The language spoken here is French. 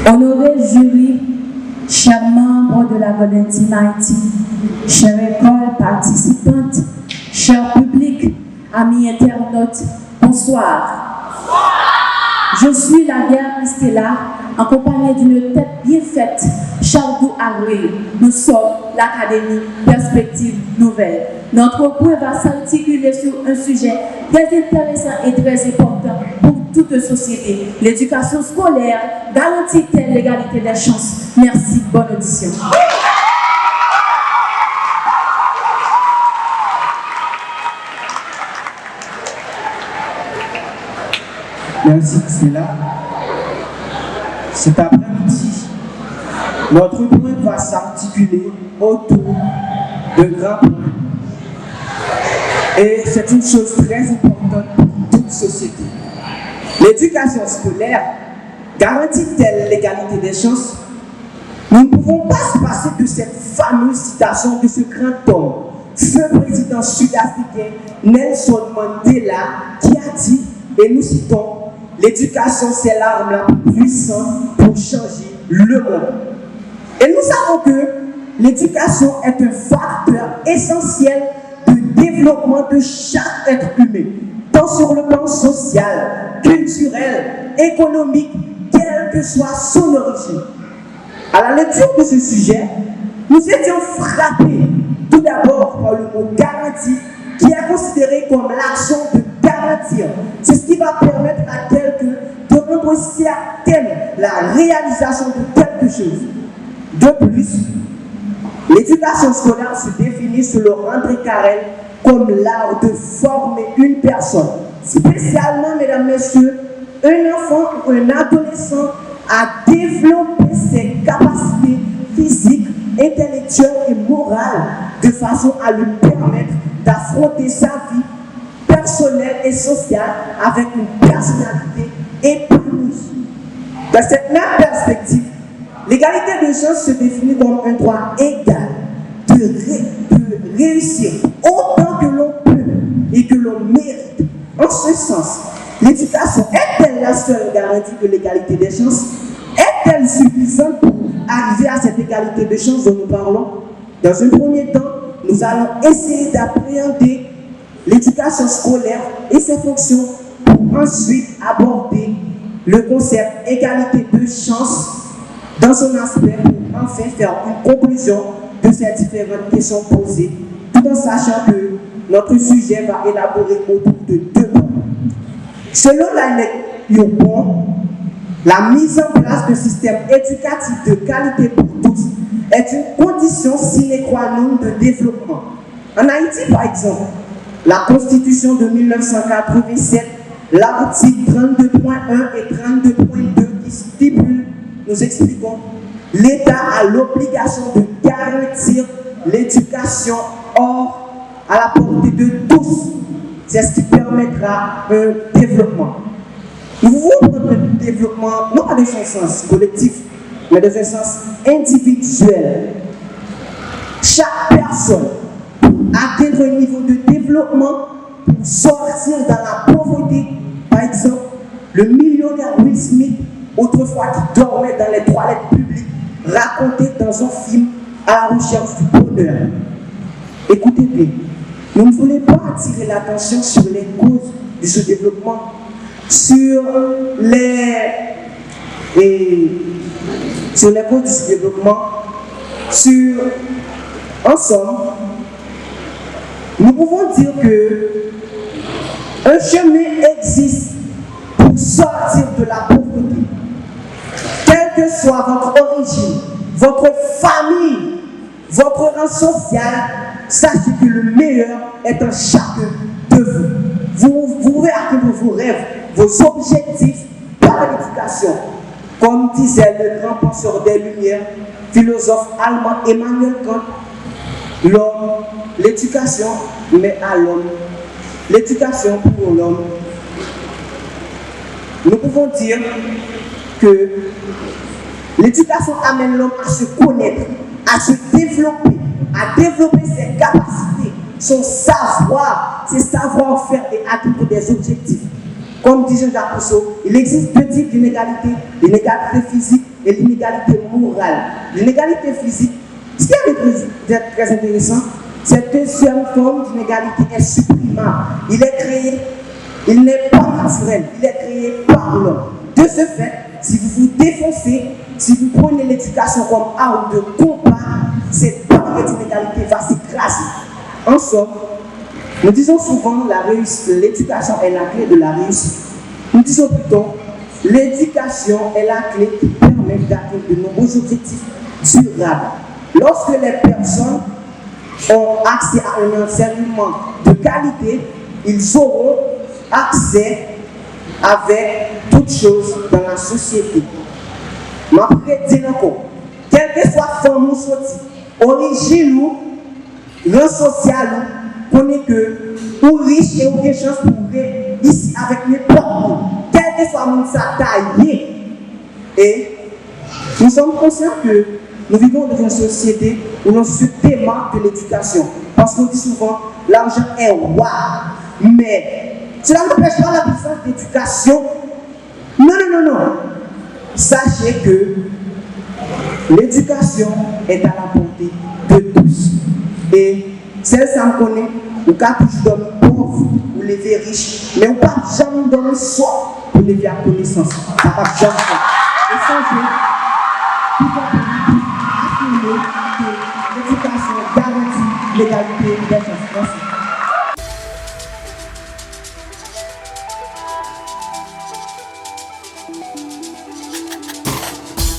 Honoré jury, chers membres de la Golden Team Haïti, chère école participante, cher public, amis internautes, bonsoir. Je suis la guerre Stella, accompagnée d'une tête bien faite, Chardou Aroué. Nous sommes l'Académie Perspective Nouvelle. Notre point va s'articuler sur un sujet très intéressant et très important pour toute société. L'éducation scolaire garantit-elle l'égalité des chances? Merci, bonne audition. Merci, Stella. Cet après-midi, notre point va s'articuler autour de grands points. Et c'est une chose très importante pour toute société. L'éducation scolaire garantit-elle l'égalité des chances? Nous ne pouvons pas se passer de cette fameuse citation de ce grand homme, ce président sud-africain Nelson Mandela, qui a dit, et nous citons, l'éducation, c'est l'arme la plus puissante pour changer le monde. Et nous savons que l'éducation est un facteur essentiel de développement de chaque être humain, tant sur le plan social, culturel, économique, quelle que soit son origine. À la lecture de ce sujet, nous étions frappés tout d'abord par le mot garantie, qui est considéré comme l'action de garantir. C'est ce qui va permettre à quelqu'un de rendre certaine la réalisation de quelque chose. De plus, l'éducation scolaire se définit selon André Carrel comme l'art de former une personne, spécialement, mesdames, messieurs, un enfant ou un adolescent à développer ses capacités physiques, intellectuelles et morales de façon à lui permettre d'affronter sa vie personnelle et sociale avec une personnalité épanouie. Dans cette même perspective, l'égalité de chances se définit comme un droit égal de réussir autant que l'on peut et que l'on mérite. En ce sens, l'éducation est-elle la seule garantie de l'égalité des chances? Est-elle suffisante pour arriver à cette égalité de chances dont nous parlons? Dans un premier temps, nous allons essayer d'appréhender l'éducation scolaire et ses fonctions pour ensuite aborder le concept égalité de chance dans son aspect pour enfin faire une conclusion de ces différentes questions posées, tout en sachant que notre sujet va élaborer autour de deux points. Selon l'ANEC Yopon, la mise en place d'un système éducatif de qualité pour tous est une condition sine qua non de développement. En Haïti, par exemple, la Constitution de 1987, l'article 32.1 et 32.2 qui stipule, nous expliquons, l'État a l'obligation de garantir l'éducation hors à la portée de tous. C'est ce qui permettra un développement. Nous voulons prendre le développement, non pas dans un sens collectif, mais dans un sens individuel. Chaque personne atteindre un niveau de développement pour sortir dans la pauvreté. Par exemple, le millionnaire Will Smith, autrefois qui dormait dans les toilettes publiques, racontait dans un film à la recherche du bonheur. Écoutez bien, nous ne voulons pas attirer l'attention sur les causes de ce développement, sur les causes de ce développement, en somme, nous pouvons dire que un chemin existe pour sortir de la pauvreté. Quelle que soit votre origine, votre famille, votre rang social, sachez que le meilleur est en chacun de vous. Vous pouvez atteindre vos rêves, vos objectifs par l'éducation. Comme disait le grand penseur des Lumières, philosophe allemand Emmanuel Kant, l'homme, l'éducation, mais à l'homme. L'éducation pour l'homme. Nous pouvons dire que l'éducation amène l'homme à se connaître, à se développer, à développer ses capacités, son savoir, ses savoir-faire et atteindre des objectifs. Comme dit Jean-Jacques Rousseau, il existe deux types d'inégalité, l'inégalité physique et l'inégalité morale. L'inégalité physique, ce qui est très intéressant, cette deuxième forme d'inégalité est supprimable. Il est créé, il n'est pas naturel, il est créé par l'homme. De ce fait, si vous vous défoncez, si vous prenez l'éducation comme arme de combat, cette barrière d'inégalité va s'écraser. En somme, nous disons souvent l'éducation est la clé de la réussite. Nous disons plutôt l'éducation est la clé qui permet d'atteindre de nombreux objectifs durables. Lorsque les personnes ont accès à un enseignement de qualité, ils auront accès avec toutes choses dans la société. Je vais dire encore, quelle que soit la forme ou sortie, origine ou rang social, on est que ou riche et ou des chances pour vivre ici avec les pauvres, quel que soit mon taille. Et nous sommes conscients que nous vivons dans une société où nous sommes témoins de l'éducation. Parce qu'on dit souvent, l'argent est roi. Mais cela n'empêche pas la puissance d'éducation. Non. Sachez que l'éducation est à la portée de tous. Et celle ça me connaît, on peut toujours dormir pauvre ou lever riche, mais on ne peut jamais dormir soi pour lever à connaissance. On ne peut jamais faire. Et sachez, tout simplement, affirmer que l'éducation garantit l'égalité des chances.